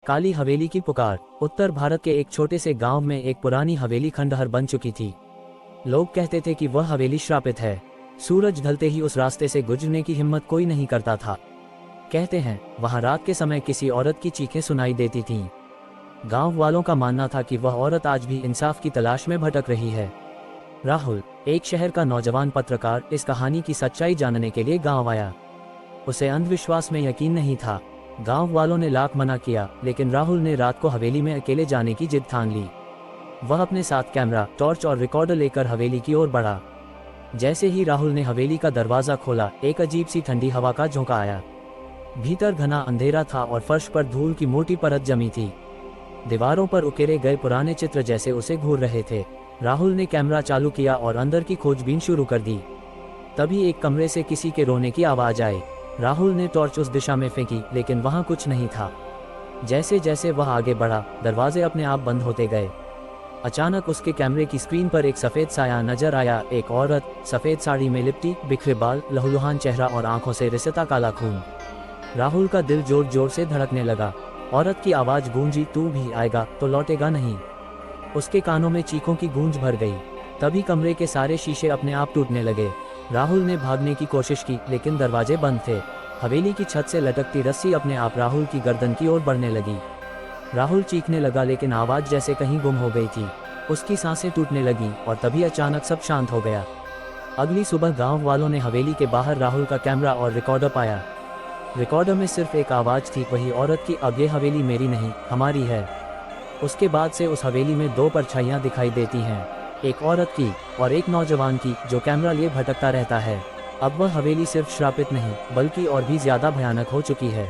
काली हवेली की पुकार। उत्तर भारत के एक छोटे से गांव में एक पुरानी हवेली खंडहर बन चुकी थी। लोग कहते थे कि वह हवेली श्रापित है। सूरज ढलते ही उस रास्ते से गुजरने की हिम्मत कोई नहीं करता था। कहते हैं वहां रात के समय किसी औरत की चीखें सुनाई देती थीं। गांव वालों का मानना था कि वह औरत आज भी इंसाफ की तलाश में भटक रही है। राहुल, एक शहर का नौजवान पत्रकार, इस कहानी की सच्चाई जानने के लिए गांव आया। उसे अंधविश्वास में यकीन नहीं था। गांव वालों ने लाख मना किया, लेकिन राहुल ने रात को हवेली में अकेले जाने की जिद ठान ली। वह अपने साथ कैमरा, टॉर्च और रिकॉर्डर लेकर हवेली की ओर बढ़ा। जैसे ही राहुल ने हवेली का दरवाजा खोला, एक अजीब सी ठंडी हवा का झोंका आया। भीतर घना अंधेरा था और फर्श पर धूल की मोटी परत जमी थी। दीवारों पर उकेरे गए पुराने चित्र जैसे उसे घूर रहे थे। राहुल ने कैमरा चालू किया और अंदर की खोजबीन शुरू कर दी। तभी एक कमरे से किसी के रोने की आवाज आई। राहुल ने टॉर्च उस दिशा में फेंकी, लेकिन वहां कुछ नहीं था। जैसे जैसे वह आगे बढ़ा, दरवाजे अपने आप बंद होते गए। अचानक उसके कैमरे की स्क्रीन पर एक सफेद साया नजर आया। एक औरत, सफेद साड़ी में लिपटी, बिखरे बाल, लहूलुहान चेहरा और आंखों से रिसता काला खून। राहुल का दिल जोर जोर से धड़कने लगा। औरत की आवाज गूंजी, तू भी आएगा तो लौटेगा नहीं। उसके कानों में चीखों की गूंज भर गई। तभी कमरे के सारे शीशे अपने आप टूटने लगे। राहुल ने भागने की कोशिश की, लेकिन दरवाजे बंद थे। हवेली की छत से लटकती रस्सी अपने आप राहुल की गर्दन की ओर बढ़ने लगी। राहुल चीखने लगा, लेकिन आवाज जैसे कहीं गुम हो गई थी। उसकी सांसें टूटने लगीं और तभी अचानक सब शांत हो गया। अगली सुबह गांव वालों ने हवेली के बाहर राहुल का कैमरा और रिकॉर्डर पाया। रिकॉर्डर में सिर्फ एक आवाज थी, वही औरत की, अब ये हवेली मेरी नहीं, हमारी है। उसके बाद से उस हवेली में दो परछाइयां दिखाई देती हैं, एक औरत की और एक नौजवान की, जो कैमरा लिए भटकता रहता है। अब वह हवेली सिर्फ श्रापित नहीं, बल्कि और भी ज्यादा भयानक हो चुकी है।